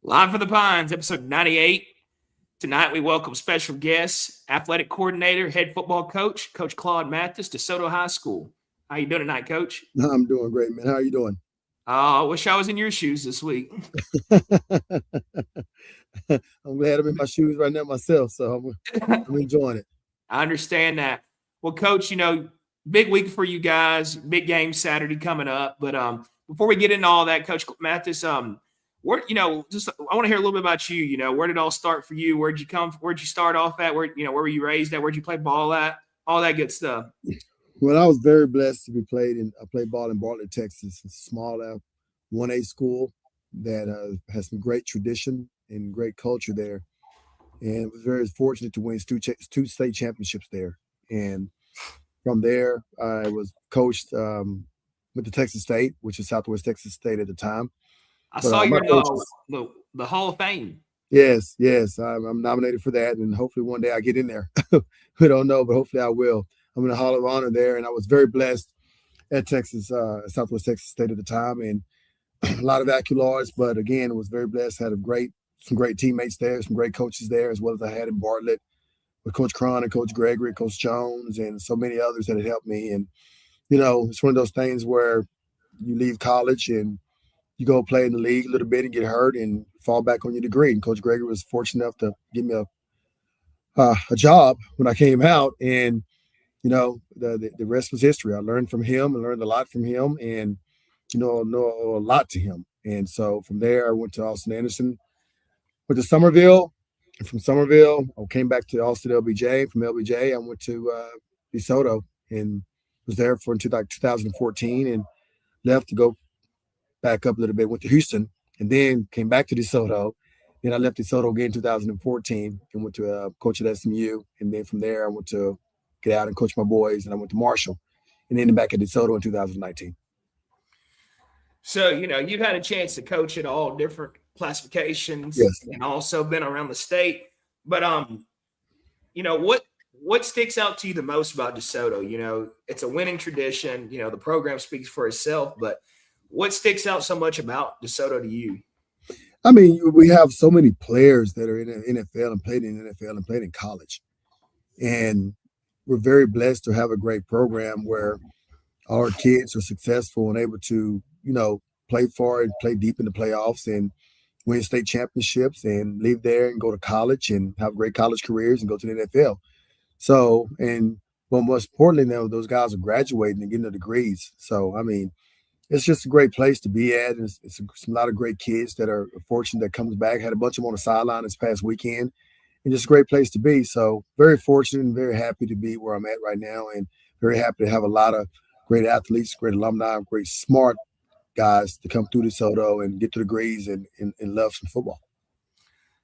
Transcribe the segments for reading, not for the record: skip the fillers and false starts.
Live from the Pines, episode 98. Tonight we welcome special guests, athletic coordinator, head football coach, Coach Claude Mathis, DeSoto High School. How you doing tonight, Coach? I'm doing great, man. How are you doing? I wish I was in your shoes this week. I'm glad I'm in my shoes right now myself, so I'm enjoying it. I understand that. Well, Coach, big week for you guys. Big game Saturday coming up. But before we get into all that, Coach Mathis, where just I want to hear a little bit about you. Where did it all start for you? Where'd you come? Where'd you start off at? Where were you raised at? Where'd you play ball at? All that good stuff. Well, I was very blessed to be I played ball in Bartlett, Texas. It's a small 1A school that has some great tradition and great culture there. And was very fortunate to win two state championships there. And from there, I was coached with the Texas State, which is Southwest Texas State at the time. I saw your the Hall of Fame. Yes. I'm nominated for that, and hopefully one day I get in there. We don't know, but hopefully I will. I'm in the Hall of Honor there, and I was very blessed at Texas, Southwest Texas State at the time, and a lot of accolades. But again, was very blessed. Had some great teammates there, some great coaches there, as well as I had in Bartlett with Coach Cron and Coach Gregory, Coach Jones, and so many others that had helped me. And it's one of those things where you leave college and you go play in the league a little bit and get hurt and fall back on your degree. And Coach Gregory was fortunate enough to give me a job when I came out, and the rest was history. I learned from him and learned a lot from him, and know a lot to him. And so from there, I went to Austin Anderson, went to Somerville, and from Somerville, I came back to Austin LBJ. From LBJ, I went to DeSoto and was there for 2014, and left to go back up a little bit. Went to Houston, and then came back to DeSoto. Then I left DeSoto again in 2014 and went to coach at SMU. And then from there, I went to get out and coach my boys, and I went to Marshall, and then back at DeSoto in 2019. So, you've had a chance to coach at all different classifications, yes, and also been around the state. But, what sticks out to you the most about DeSoto? It's a winning tradition. The program speaks for itself. But what sticks out so much about DeSoto to you? I mean, we have so many players that are in the NFL and played in the NFL and played in college. And we're very blessed to have a great program where our kids are successful and able to, play far and play deep in the playoffs and win state championships and leave there and go to college and have great college careers and go to the NFL. So, but most importantly, now those guys are graduating and getting their degrees. So, I mean, it's just a great place to be at. And it's a lot of great kids that are fortunate that comes back. Had a bunch of them on the sideline this past weekend, and just a great place to be. So very fortunate and very happy to be where I'm at right now, and very happy to have a lot of great athletes, great alumni, great smart guys to come through DeSoto and get the degrees and love some football.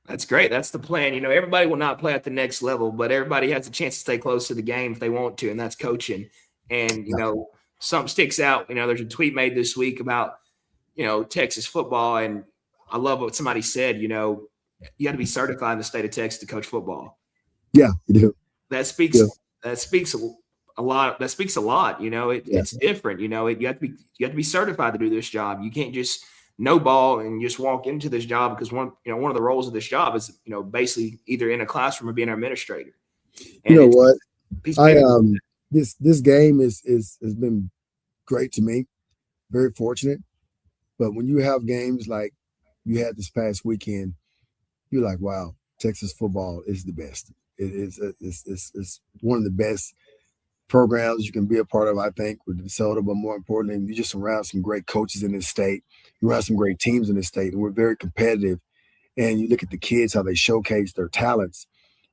That's great. That's the plan. Everybody will not play at the next level, but everybody has a chance to stay close to the game if they want to, and that's coaching. And, something sticks out. There's a tweet made this week about, Texas football, and I love what somebody said. You got to be certified in the state of Texas to coach football. Yeah, you do. That speaks a lot. That speaks a lot. It's different. You have to be certified to do this job. You can't just know ball and just walk into this job, because one of the roles of this job is, basically either in a classroom or being an administrator. And you know what? This game has been great to me. Very fortunate. But when you have games like you had this past weekend, you're like, wow, Texas football is the best. It's one of the best programs you can be a part of, I think, with DeSoto. But more importantly, you just surround some great coaches in this state. You have some great teams in this state, and we're very competitive. And you look at the kids, how they showcase their talents,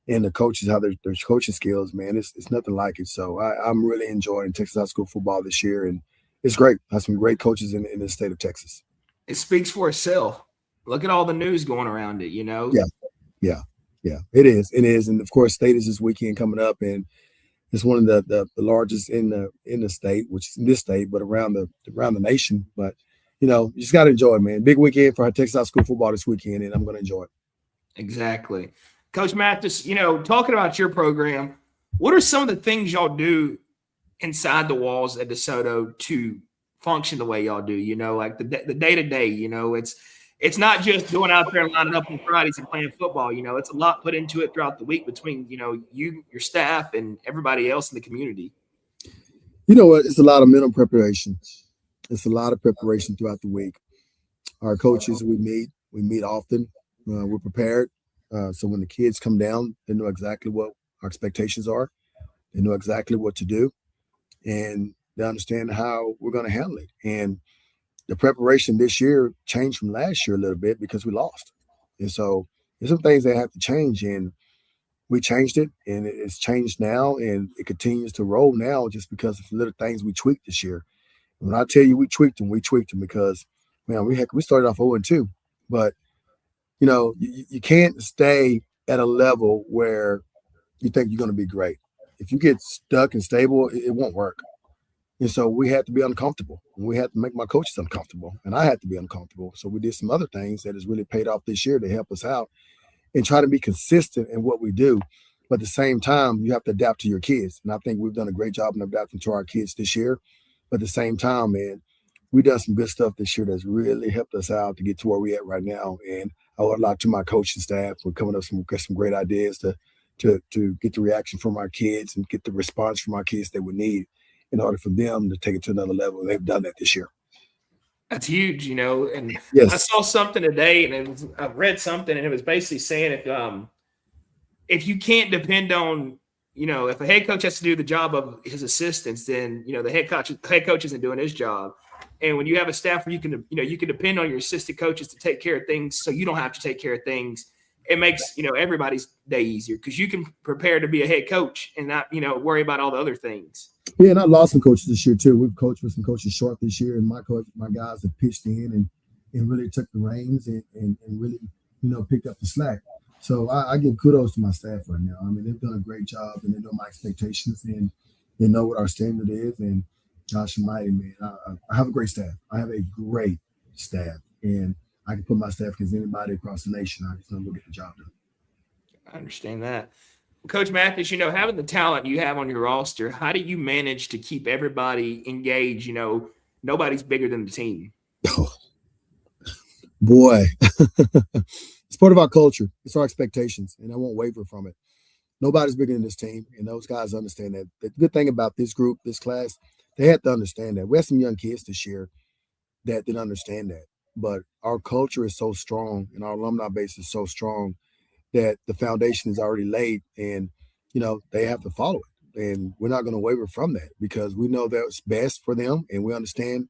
and the coaches, how their coaching skills, man, it's nothing like it. So I'm really enjoying Texas high school football this year, and it's great. I have some great coaches in the state of Texas. It speaks for itself. Look at all the news going around it, Yeah. It is. And of course, state is this weekend coming up, and it's one of the largest in the state, which is in this state, but around the nation. But you just got to enjoy it, man. Big weekend for Texas high school football this weekend, and I'm going to enjoy it. Exactly. Coach Mathis, talking about your program, what are some of the things y'all do inside the walls at DeSoto to function the way y'all do? Like the day-to-day, it's not just going out there and lining up on Fridays and playing football. It's a lot put into it throughout the week between you, your staff, and everybody else in the community. You know what? It's a lot of mental preparation. It's a lot of preparation throughout the week. Our coaches, we meet often. We're prepared. So when the kids come down, they know exactly what our expectations are. They know exactly what to do, and they understand how we're going to handle it. And the preparation this year changed from last year a little bit because we lost. And so there's some things that have to change, and we changed it, and it's changed now, and it continues to roll now just because of the little things we tweaked this year. And when I tell you we tweaked them because, man, we started off 0-2, but you can't stay at a level where you think you're going to be great. If you get stuck and stable, it won't work. And so we had to be uncomfortable. And we had to make my coaches uncomfortable. And I had to be uncomfortable. So we did some other things that has really paid off this year to help us out and try to be consistent in what we do. But at the same time, you have to adapt to your kids. And I think we've done a great job in adapting to our kids this year. But at the same time, man, we've done some good stuff this year that's really helped us out to get to where we're at right now. And I owe a lot to my coaching staff for coming up with some great ideas to get the reaction from our kids and get the response from our kids that we need in order for them to take it to another level. They've done that this year. That's huge, and I Yes. saw something today, and I read something, and it was basically saying if you can't depend on, if a head coach has to do the job of his assistants, then the head coach isn't doing his job. And when you have a staff where you can depend on your assistant coaches to take care of things, so you don't have to take care of things. It makes everybody's day easier because you can prepare to be a head coach and not worry about all the other things. Yeah, and I lost some coaches this year too. We've coached with some coaches short this year, and my guys have pitched in and really took the reins and really picked up the slack. So I give kudos to my staff right now. I mean, they've done a great job, and they know my expectations, and they know what our standard is. And gosh almighty, man, I have a great staff. I have a great staff, and I can put my staff against anybody across the nation. I just know we'll get the job done. I understand that. Coach Mathis, having the talent you have on your roster, how do you manage to keep everybody engaged? Nobody's bigger than the team. Oh, boy, it's part of our culture. It's our expectations, and I won't waver from it. Nobody's bigger than this team, and those guys understand that. The good thing about this group, this class, they had to understand that. We had some young kids this year that didn't understand that. But our culture is so strong, and our alumni base is so strong that the foundation is already laid, and they have to follow it. And we're not going to waver from that because we know that's best for them, and we understand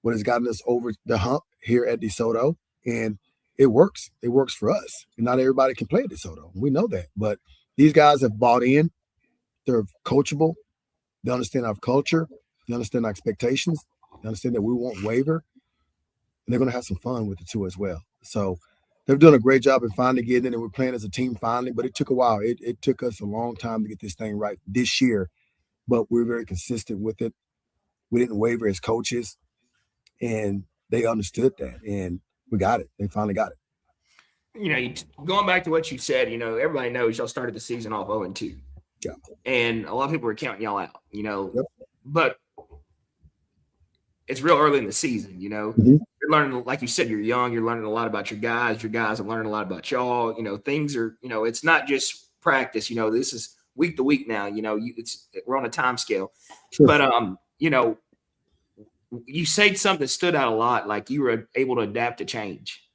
what has gotten us over the hump here at DeSoto, and it works. It works for us. And not everybody can play at DeSoto. We know that, but these guys have bought in. They're coachable. They understand our culture. They understand our expectations. They understand that we won't waver, and they're going to have some fun with it too as well. So they've done a great job in finally getting it, and we're playing as a team finally, but it took a while. It took us a long time to get this thing right this year, but we're very consistent with it. We didn't waver as coaches, and they understood that, and we got it. They finally got it. Going back to what you said, everybody knows y'all started the season off 0-2. Yeah. And a lot of people were counting y'all out, Yep. but it's real early in the season, Mm-hmm. You're learning, like you said, you're young, you're learning a lot about your guys are learning a lot about y'all, things are, it's not just practice, this is week to week now, we're on a time scale. Sure. But, you said something that stood out a lot, like you were able to adapt to change.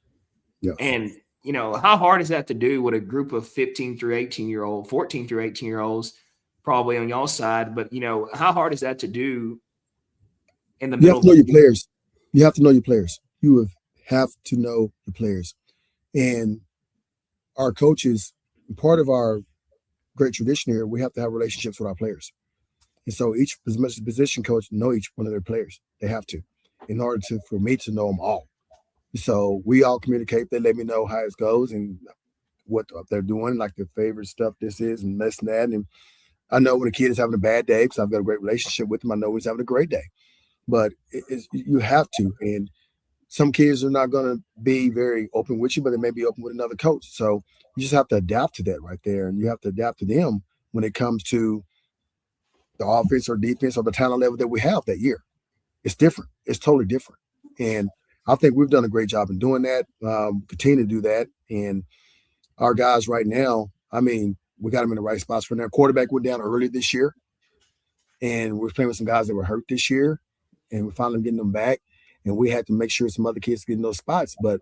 Yeah. And, how hard is that to do with a group of 14 through 18 year olds, probably on y'all side, but, how hard is that to do in the middle? You have to know your players. You have to know your players. You have to know your players. And our coaches, part of our great tradition here, we have to have relationships with our players. And so each position coach know each one of their players. They have to, in order for me to know them all. So we all communicate. They let me know how it goes and what they're doing, like their favorite stuff this is and this and that. And I know when a kid is having a bad day because I've got a great relationship with him. I know he's having a great day. But you have to. And some kids are not going to be very open with you, but they may be open with another coach. So you just have to adapt to that right there. And you have to adapt to them when it comes to the offense or defense or the talent level that we have that year. It's different. It's totally different. And I think we've done a great job in doing that. Continue to do that. And our guys right now, I mean, we got them in the right spots for now. Quarterback went down early this year, and we're playing with some guys that were hurt this year, and we're finally getting them back. And we had to make sure some other kids get in those spots. But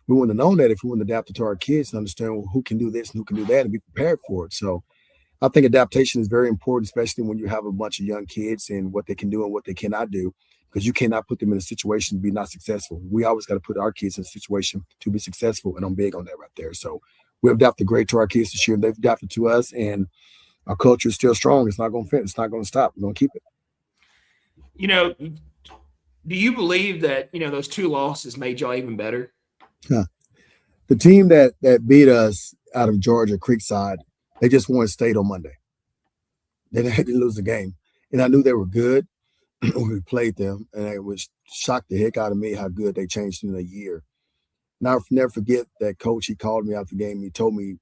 we wouldn't have known that if we wouldn't have adapted to our kids and understand who can do this and who can do that and be prepared for it. So I think adaptation is very important, especially when you have a bunch of young kids and what they can do and what they cannot do, because you cannot put them in a situation to be not successful. We always got to put our kids in a situation to be successful, and I'm big on that right there. So we've adapted great to our kids this year. They've adapted to us, and our culture is still strong. It's not going to fit. It's not going to stop. We're going to keep it. You know, do you believe that, those 2 losses made y'all even better? Huh. The team that beat us out of Georgia, Creekside, they just won state on Monday. They had to lose the game. And I knew they were good when we played them, and it was shocked the heck out of me how good they changed in a year. And I'll never forget that coach, he called me after the game. He told me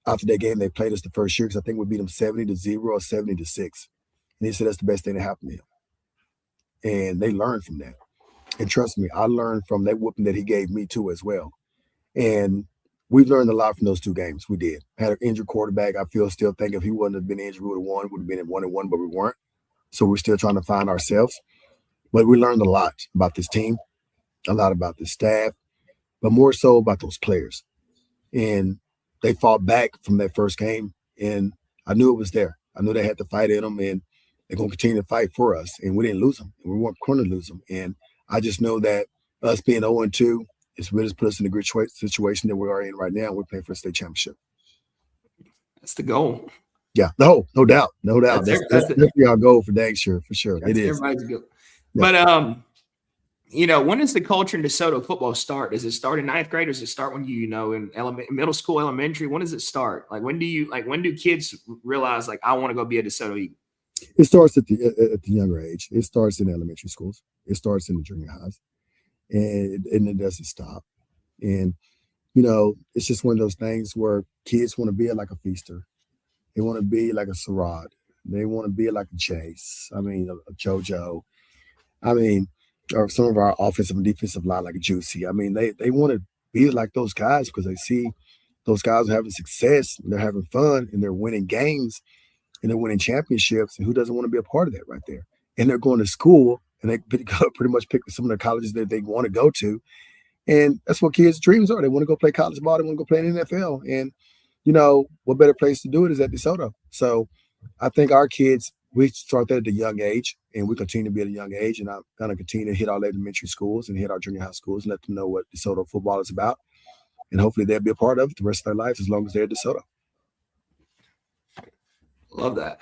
after that game they played us the first year, because I think we beat them 70-0 or 70-6. And he said that's the best thing that happened to him. And they learned from that. And trust me, I learned from that whooping that he gave me too as well. And we've learned a lot from those 2 games. We did. Had an injured quarterback. I still think if he wouldn't have been injured, we would have won. Would have been at 1-1, but we weren't. So we're still trying to find ourselves. But we learned a lot about this team, a lot about the staff, but more so about those players. And they fought back from that first game, and I knew it was there. I knew they had to fight in them, and they're going to continue to fight for us. And we didn't lose them, and we weren't going to lose them. And I just know that us being 0-2, it's really put us in a good situation that we are in right now. We're playing for a state championship. That's the goal. Yeah, no doubt. That's definitely our goal for next year, for sure. It is. Everybody's goal. Yeah. But when does the culture in DeSoto football start? Does it start in 9th grade, or does it start when in middle school, elementary? When does it start? When do kids realize I want to go be a DeSoto Eagle? It starts at the younger age. It starts in elementary schools. It starts in the junior highs, and it doesn't stop. And it's just one of those things where kids want to be like a Feaster. They want to be like a Sarad. They want to be like a Chase. I mean, a JoJo. I mean, or some of our offensive and defensive line like a Juicy. I mean, they want to be like those guys because they see those guys are having success, and they're having fun, and they're winning games, and they're winning championships. And who doesn't want to be a part of that right there? And they're going to school, and they pretty much pick some of the colleges that they want to go to. And that's what kids' dreams are. They want to go play college ball. They want to go play in the NFL. And, what better place to do it is at DeSoto. So I think our kids, we start that at a young age, and we continue to be at a young age. And I'm going to continue to hit our elementary schools and hit our junior high schools and let them know what DeSoto football is about. And hopefully they'll be a part of it the rest of their lives as long as they're at DeSoto. Love that.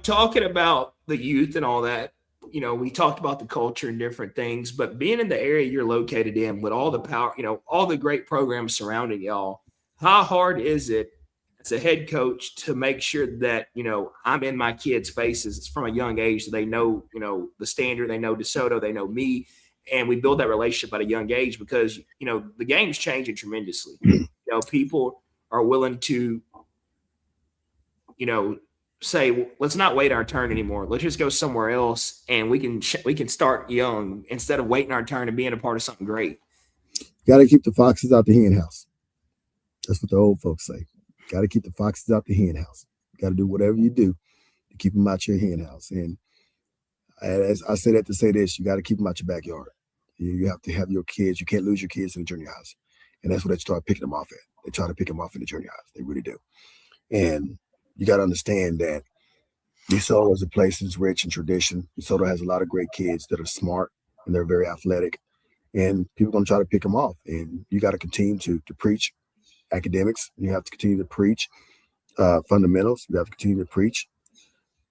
Talking about the youth and all that, we talked about the culture and different things, but being in the area you're located in with all the power, all the great programs surrounding y'all, how hard is it as a head coach to make sure that, I'm in my kids' faces from a young age so they know, the standard, they know DeSoto, they know me, and we build that relationship at a young age because, the game's changing tremendously. People are willing to, say, let's not wait our turn anymore. Let's just go somewhere else, and we can start young instead of waiting our turn and being a part of something great. Got to keep the foxes out the hen house. That's what the old folks say. Got to keep the foxes out the hen house. Got to do whatever you do to keep them out your hen house. And as I say that to say this, you got to keep them out your backyard. You have to have your kids. You can't lose your kids in the junior house. And that's what they start picking them off at. They try to pick them off in the junior house. They really do. And you got to understand that DeSoto is a place that's rich in tradition. DeSoto has a lot of great kids that are smart and they're very athletic. And people are going to try to pick them off. And you got to continue to preach academics. You have to continue to preach fundamentals. You have to continue to preach.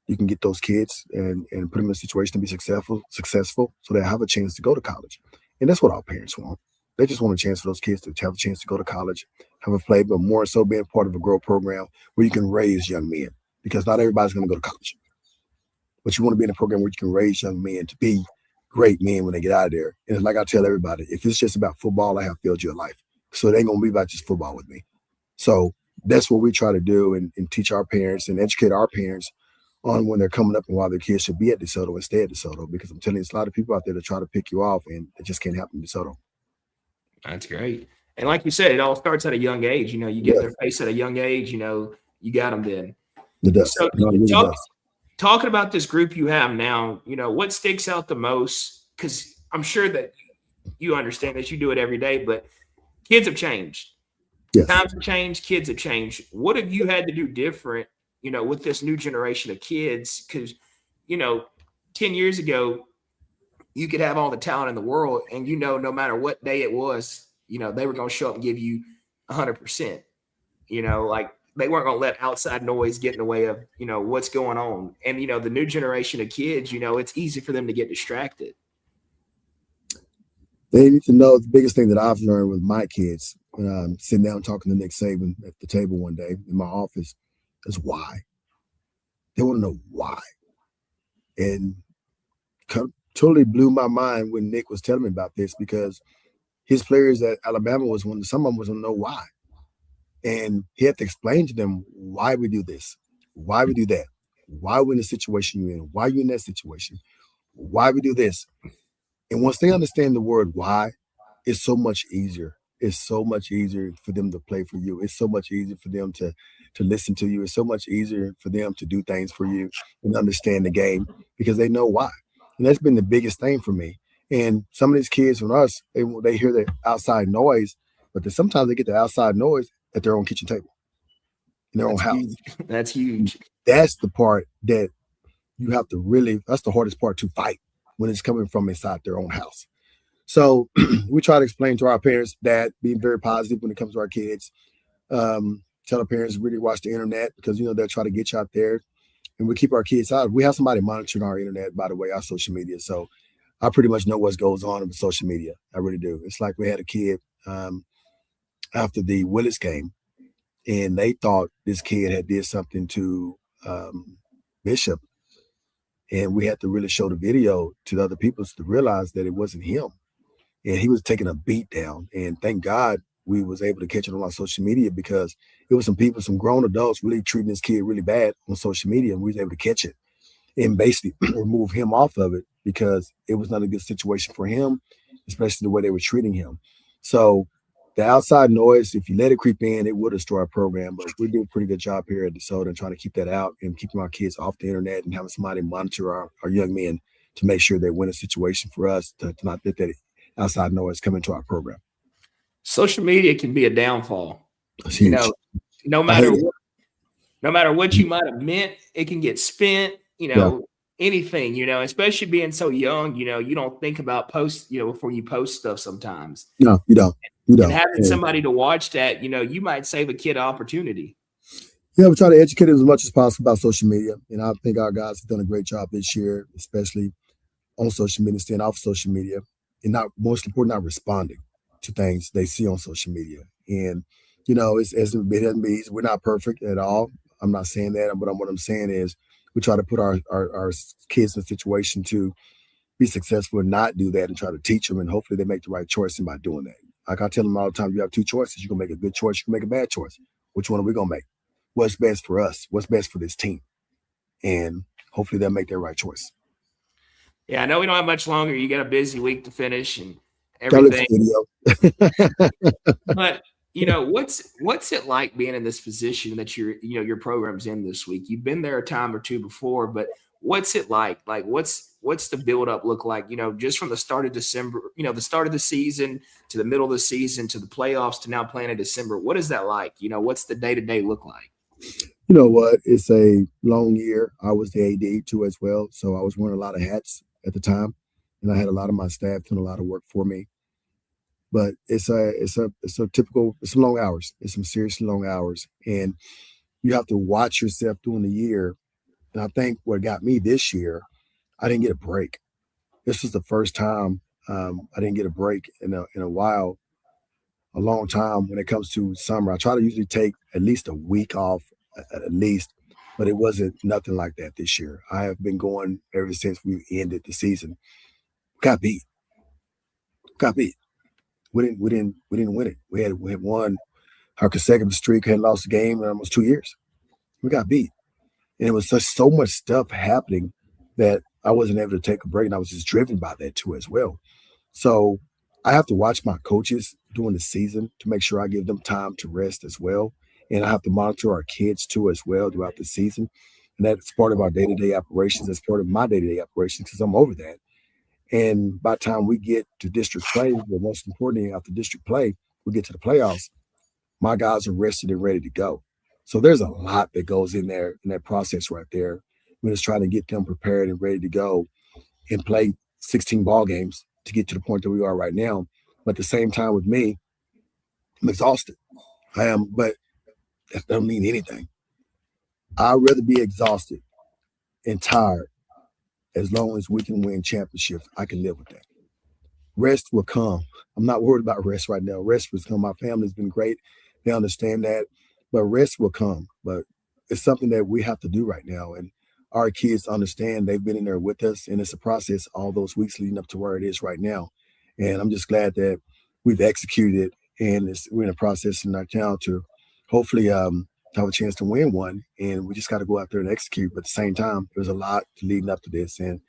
You can get those kids and put them in a situation to be successful so they have a chance to go to college. And that's what our parents want. They just want a chance for those kids to have a chance to go to college, have a play, but more so being part of a growth program where you can raise young men, because not everybody's going to go to college. But you want to be in a program where you can raise young men to be great men when they get out of there. And it's like I tell everybody, if it's just about football, I have failed your life. So it ain't going to be about just football with me. So that's what we try to do and teach our parents and educate our parents on when they're coming up and why their kids should be at DeSoto and stay at DeSoto. Because I'm telling you, there's a lot of people out there that try to pick you off, and it just can't happen in DeSoto. That's great. And like you said, it all starts at a young age. You get in Yes, their face at a young age, you got them then. it does. So No, it really talk, does. talking about this group you have now, what sticks out the most? Because I'm sure that you understand this, you do it every day, but kids have changed. Yes. Times have changed, kids have changed. What have you had to do different, with this new generation of kids? Because, you know, 10 years ago, you could have all the talent in the world, and no matter what day it was, they were going to show up and give you 100%. Like they weren't going to let outside noise get in the way of what's going on. And the new generation of kids, it's easy for them to get distracted. They need to know the biggest thing that I've learned with my kids when I'm sitting down talking to Nick Saban at the table one day in my office is why. They want to know why. And totally blew my mind when Nick was telling me about this because his players at Alabama some of them was going to know why. And he had to explain to them why we do this, why we do that, why we're in the situation you're in, why you're in that situation, why we do this. And once they understand the word why, it's so much easier. It's so much easier for them to play for you. It's so much easier for them to listen to you. It's so much easier for them to do things for you and understand the game because they know why. And that's been the biggest thing for me. And some of these kids from us, they hear the outside noise, but then sometimes they get the outside noise at their own kitchen table, in their own house. Huge. That's huge. That's the part that you have to that's the hardest part to fight when it's coming from inside their own house. So we try to explain to our parents that being very positive when it comes to our kids. Tell our parents really watch the internet because they'll try to get you out there, and we keep our kids out. We have somebody monitoring our internet, by the way, our social media. So I pretty much know what goes on with social media. I really do. It's like we had a kid after the Willis game, and they thought this kid had did something to Bishop, and we had to really show the video to the other people to realize that it wasn't him. And he was taking a beat down. And thank God we was able to catch it on our social media because it was some people, some grown adults really treating this kid really bad on social media. And we was able to catch it and basically remove him off of it because it was not a good situation for him, especially the way they were treating him. So the outside noise, if you let it creep in, it will destroy our program. But we do a pretty good job here at DeSoto and trying to keep that out and keeping our kids off the internet and having somebody monitor our young men to make sure they win a situation for us to not let that outside noise come into our program. Social media can be a downfall. It's huge. No matter what you might have meant, it can get spent, anything, especially being so young, you don't think about posts, before you post stuff sometimes. No, you don't. You don't. And having somebody to watch that, you might save a kid opportunity. Yeah, we try to educate as much as possible about social media. And I think our guys have done a great job this year, especially on social media, staying off social media, and most important, not responding to things they see on social media. And, it hasn't been easy. We're not perfect at all. I'm not saying that, but what I'm saying is we try to put our kids in a situation to be successful and not do that and try to teach them. And hopefully they make the right choice by doing that. Like I tell them all the time, you have two choices. You can make a good choice. You can make a bad choice. Which one are we going to make? What's best for us? What's best for this team? And hopefully they'll make their right choice. Yeah, I know we don't have much longer. You got a busy week to finish and everything. But what's it like being in this position that your program's in this week? You've been there a time or two before, but what's it like? Like what's the buildup look like? Just from the start of December, the start of the season to the middle of the season to the playoffs to now playing in December. What is that like? What's the day-to-day look like? You know what? It's a long year. I was the AD too as well, so I was wearing a lot of hats at the time, and I had a lot of my staff doing a lot of work for me. But it's some long hours. It's some seriously long hours, and you have to watch yourself during the year. And I think what got me this year, I didn't get a break. This was the first time I didn't get a break in a while, a long time when it comes to summer. I try to usually take at least a week off, at least, but it wasn't nothing like that this year. I have been going ever since we ended the season. Got beat. Got beat. We didn't win it. We had won our consecutive streak, had lost a game in almost 2 years. We got beat. And it was such so much stuff happening that I wasn't able to take a break, and I was just driven by that too as well. So I have to watch my coaches during the season to make sure I give them time to rest as well. And I have to monitor our kids too as well throughout the season. And that's part of our day-to-day operations. That's part of my day-to-day operations because I'm over that. And by the time we get to district play, well, most importantly, after district play, we get to the playoffs, my guys are rested and ready to go. So there's a lot that goes in there in that process right there. We're just trying to get them prepared and ready to go and play 16 ball games to get to the point that we are right now. But at the same time, with me, I'm exhausted. I am, but that doesn't mean anything. I'd rather be exhausted and tired as long as we can win championships. I can live with that. Rest will come. I'm not worried about rest right now. Rest will come. My family's been great. They understand that, but rest will come. But it's something that we have to do right now. And our kids understand they've been in there with us, and it's a process all those weeks leading up to where it is right now. And I'm just glad that we've executed it, and we're in a process in our town to hopefully have a chance to win one. And we just got to go out there and execute. But at the same time, there's a lot leading up to this, and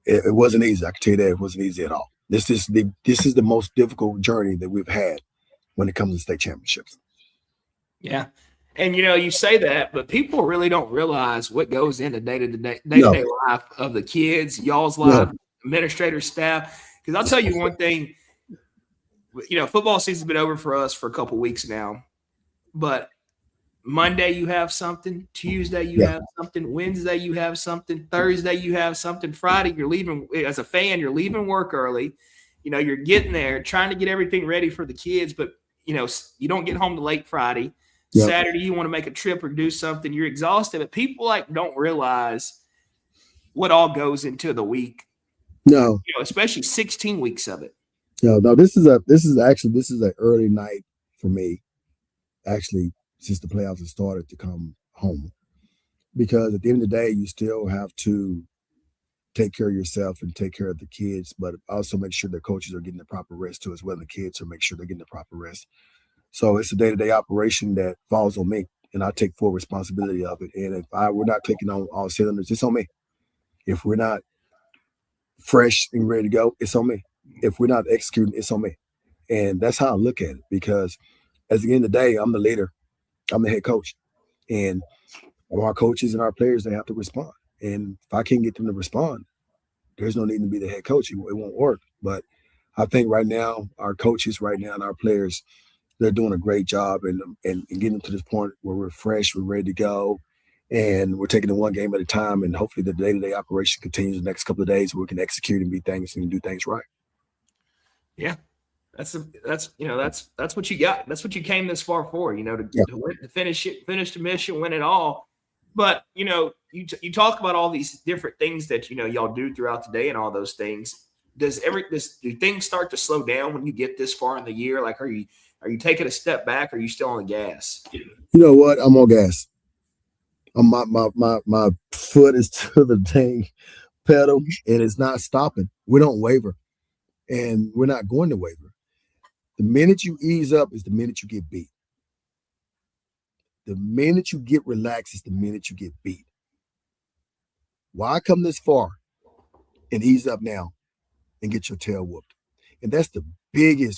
it wasn't easy. I can tell you that it wasn't easy at all. This is the most difficult journey that we've had when it comes to state championships. Yeah. And you say that, but people really don't realize what goes into No, day-to-day life of the kids, y'all's no, life, administrator, staff. Because I'll tell you one thing, football season's been over for us for a couple weeks now, but Monday you have something, Tuesday you yeah, have something, Wednesday you have something, Thursday you have something, Friday you're leaving as a fan, you're leaving work early. You're getting there trying to get everything ready for the kids, but you don't get home till late Friday. yeah, Saturday you want to make a trip or do something, you're exhausted, but people don't realize what all goes into the week, no, especially 16 weeks of it. no, no. This is an early night for me. Actually, since the playoffs have started to come home, because at the end of the day, you still have to take care of yourself and take care of the kids, but also make sure the coaches are getting the proper rest too, as well. The kids are make sure they're getting the proper rest. So it's a day-to-day operation that falls on me, and I take full responsibility of it. And if we're not clicking on all cylinders, it's on me. If we're not fresh and ready to go, it's on me. If we're not executing, it's on me. And that's how I look at it. Because at the end of the day, I'm the leader. I'm the head coach, and our coaches and our players they have to respond. And if I can't get them to respond, there's no need to be the head coach. It won't work. But I think right now, our coaches right now and our players they're doing a great job and getting to this point where we're fresh, we're ready to go, and we're taking it one game at a time. And hopefully, the day-to-day operation continues the next couple of days where we can execute and be things and do things right. Yeah. That's what you got. That's what you came this far for, Yeah, to finish the mission, win it all. But you talk about all these different things that y'all do throughout the day and all those things. Do things start to slow down when you get this far in the year? Like, are you taking a step back? Or are you still on the gas? you know what? I'm on gas. My foot is to the dang pedal, and it's not stopping. We don't waver, and we're not going to waver. The minute you ease up is the minute you get beat. The minute you get relaxed is the minute you get beat. Why come this far and ease up now and get your tail whooped? And that's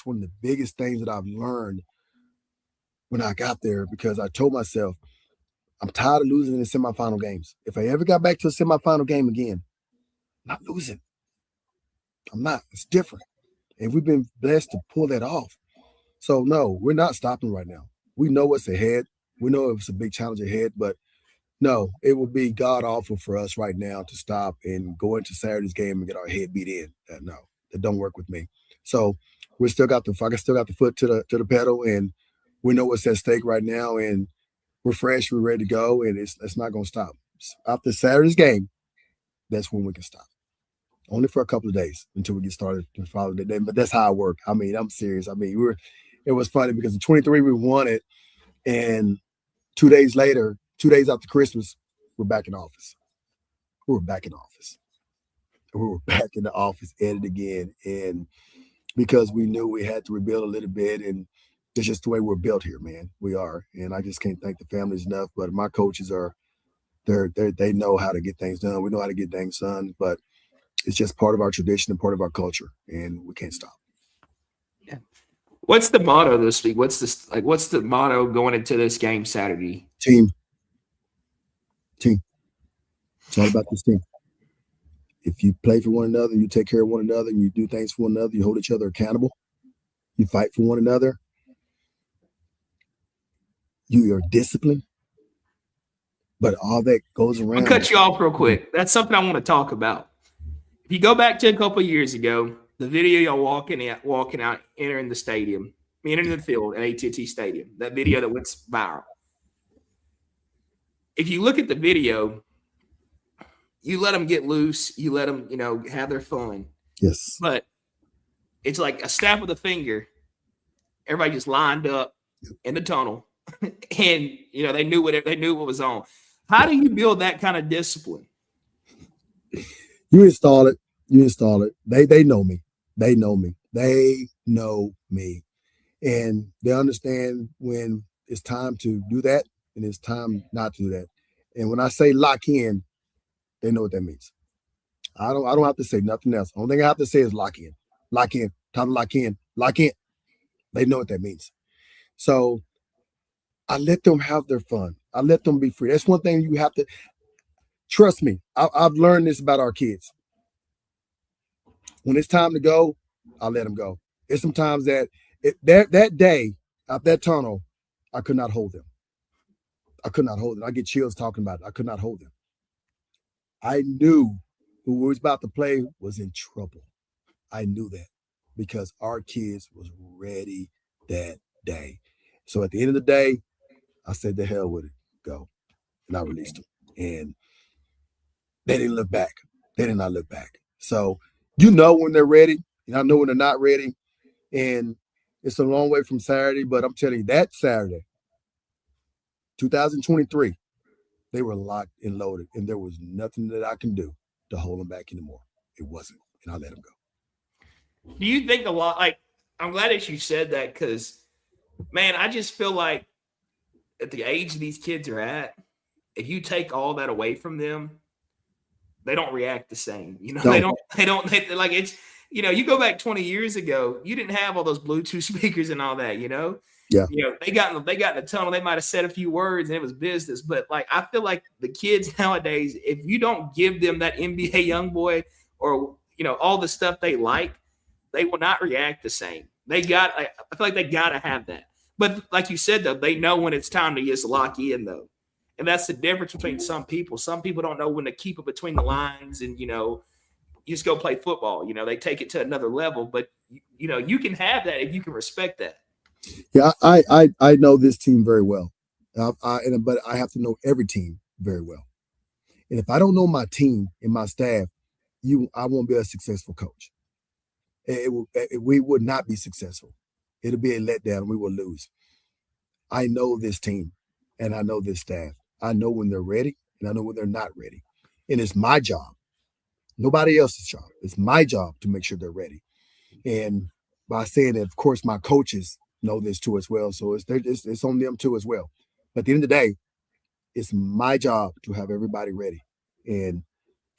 one of the biggest things that I've learned when I got there because I told myself, I'm tired of losing in the semifinal games. If I ever got back to a semifinal game again, I'm not losing. I'm not. It's different. And we've been blessed to pull that off. So, no, we're not stopping right now. We know what's ahead. We know it's a big challenge ahead, but no, it would be god awful for us right now to stop and go into Saturday's game and get our head beat in. No, that don't work with me. So we still got the foot to the pedal, and we know what's at stake right now, and we're fresh, we're ready to go, and it's not going to stop. After Saturday's game, that's when we can stop. Only for a couple of days until we get started the following day. But that's how I work. I mean, I'm serious. I mean, it was funny because in 23 we won it, and 2 days later, 2 days after Christmas, we're back in office. We were back in office. We were back in the office at it again. And because we knew we had to rebuild a little bit, and it's just the way we're built here, man. We are. And I just can't thank the families enough. But my coaches are They know how to get things done. We know how to get things done, but it's just part of our tradition and part of our culture, and we can't stop. Yeah. What's the motto this week? What's the motto going into this game Saturday? Team. It's all about this team. If you play for one another, you take care of one another, and you do things for one another, you hold each other accountable, you fight for one another, you are disciplined. But all that goes around. I'll cut you off real quick. That's something I want to talk about. If you go back to a couple of years ago, the video y'all walking out, entering the stadium, entering the field at AT&T Stadium, that video that went viral. If you look at the video, you let them get loose, you let them, have their fun. Yes. But it's like a snap of the finger. Everybody just lined up in the tunnel, and they knew what was on. How do you build that kind of discipline? You install it. They know me. They know me. And they understand when it's time to do that and it's time not to do that. And when I say lock in, they know what that means. I don't have to say nothing else. The only thing I have to say is lock in. Lock in. Time to lock in. Lock in. They know what that means. So I let them have their fun. I let them be free. That's one thing you have to trust me. I've learned this about our kids. When it's time to go, I'll let them go. There's sometimes that day out that tunnel, I could not hold them. I get chills talking about it. I could not hold them. I knew who was about to play was in trouble. I knew that because our kids was ready that day. So at the end of the day, I said, the hell with it, go. And I released them. And they didn't look back. They did not look back. So when they're ready, and I know when they're not ready. And it's a long way from Saturday, but I'm telling you, that Saturday, 2023, they were locked and loaded, and there was nothing that I can do to hold them back anymore. It wasn't, and I let them go. Do you think a lot, I'm glad that you said that because, man, I just feel like at the age these kids are at, if you take all that away from them, they don't react the same. It's, you go back 20 years ago, you didn't have all those Bluetooth speakers and all that, Yeah. They got in the tunnel, they might have said a few words and it was business. But I feel like the kids nowadays, if you don't give them that NBA young boy or, all the stuff they like, they will not react the same. I feel like they got to have that. But like you said, though, they know when it's time to just lock in, though. And that's the difference between some people. Some people don't know when to keep it between the lines and, you just go play football. They take it to another level. But, you can have that if you can respect that. Yeah, I know this team very well. But I have to know every team very well. And if I don't know my team and my staff, I won't be a successful coach. We would not be successful. It'll be a letdown. We will lose. I know this team and I know this staff. I know when they're ready and I know when they're not ready. And it's my job, nobody else's job. It's my job to make sure they're ready. And by saying that, of course, my coaches know this too as well. So it's on them too as well. But at the end of the day, it's my job to have everybody ready. And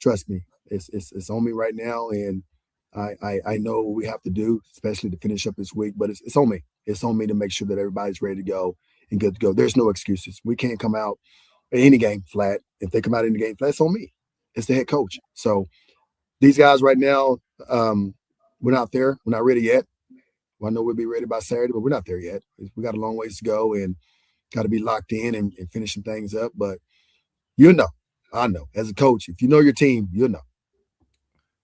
trust me, it's on me right now. And I know what we have to do, especially to finish up this week. But it's on me. It's on me to make sure that everybody's ready to go and good to go. There's no excuses. We can't come out in any game flat. If they come out in the game flat, it's on me. It's the head coach. So these guys right now, we're not there. We're not ready yet. Well, I know we'll be ready by Saturday, but we're not there yet. We got a long ways to go and got to be locked in and finishing things up. But I know. As a coach, if you know your team, you'll know.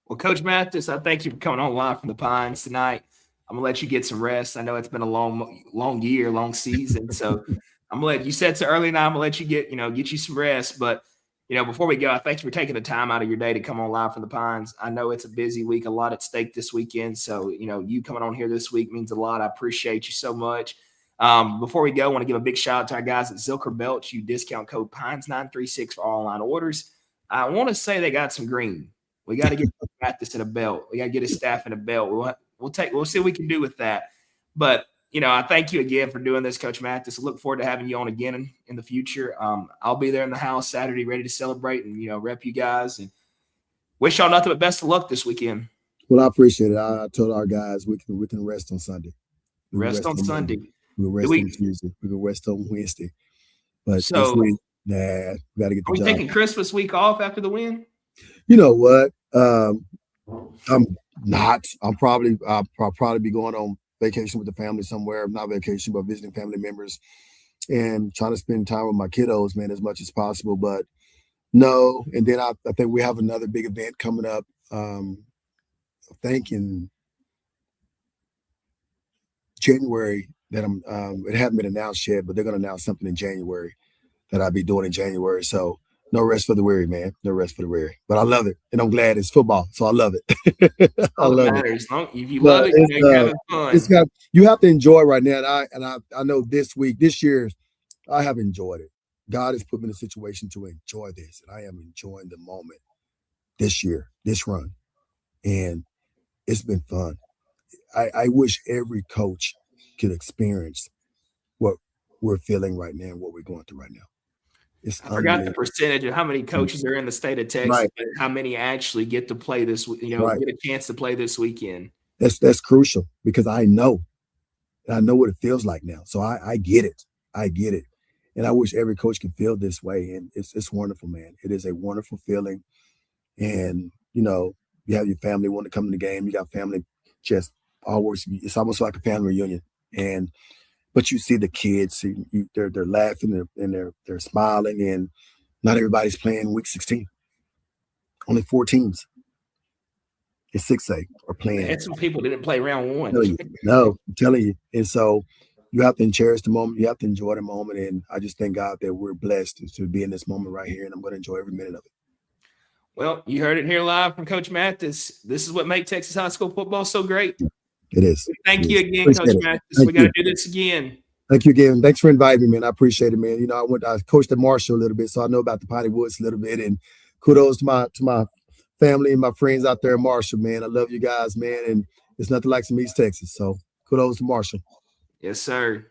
Well, Coach Mathis, I thank you for coming on live from the Pines tonight. I'm gonna let you get some rest. I know it's been a long year, long season. So I'm gonna let you said so early now. I'm gonna let you get you some rest. But before we go, I thank you for taking the time out of your day to come on live from the Pines. I know it's a busy week, a lot at stake this weekend. So you coming on here this week means a lot. I appreciate you so much. Before we go, I want to give a big shout out to our guys at Zilker Belch. You discount code Pines936 for all online orders. I want to say they got some green. We got to get Mathis in a belt. We got to get his staff in a belt. We'll see what we can do with that. But I thank you again for doing this, Coach Mathis. I look forward to having you on again in the future. I'll be there in the house Saturday, ready to celebrate and rep you guys. And wish y'all nothing but best of luck this weekend. Well, I appreciate it. I told our guys we can rest on Sunday. We can Rest on Sunday. We can rest on Tuesday. We can rest on Wednesday. But this week, we got to get the job. Are we taking Christmas week off after the win? You know what? I'm not. I'll probably be going on vacation with the family somewhere. Not vacation, but visiting family members and trying to spend time with my kiddos, man, as much as possible. But no. And then I think we have another big event coming up. I think in January that it hasn't been announced yet, but they're going to announce something in January that I'll be doing in January. So no rest for the weary, man. No rest for the weary. But I love it, and I'm glad it's football, so I love it. I love it. If you love it, you're having fun. You have to enjoy it right now. And I know this year, I have enjoyed it. God has put me in a situation to enjoy this, and I am enjoying the moment this year, this run, and it's been fun. I wish every coach could experience what we're feeling right now and what we're going through right now. I forgot the percentage of how many coaches are in the state of Texas, right. And how many actually get to play this, right. Get a chance to play this weekend. That's crucial because I know what it feels like now. So I get it. I get it. And I wish every coach could feel this way. And it's wonderful, man. It is a wonderful feeling. And, you have your family want to come to the game. You got family just always, it's almost like a family reunion. But you see the kids, they're laughing and they're smiling, and not everybody's playing week 16. Only 4 teams. It's 6A are playing. And some people didn't play round 1. No, I'm telling you. And so you have to cherish the moment. You have to enjoy the moment. And I just thank God that we're blessed to be in this moment right here. And I'm going to enjoy every minute of it. Well, you heard it here live from Coach Mathis. This is what makes Texas high school football so great. It is. Thank you again, Coach Mathis. We got to do this again. Thank you again. Thanks for inviting me, man. I appreciate it, man. I coached at Marshall a little bit, so I know about the Piney Woods a little bit. And kudos to my family and my friends out there in Marshall, man. I love you guys, man. And it's nothing like some East Texas. So kudos to Marshall. Yes, sir.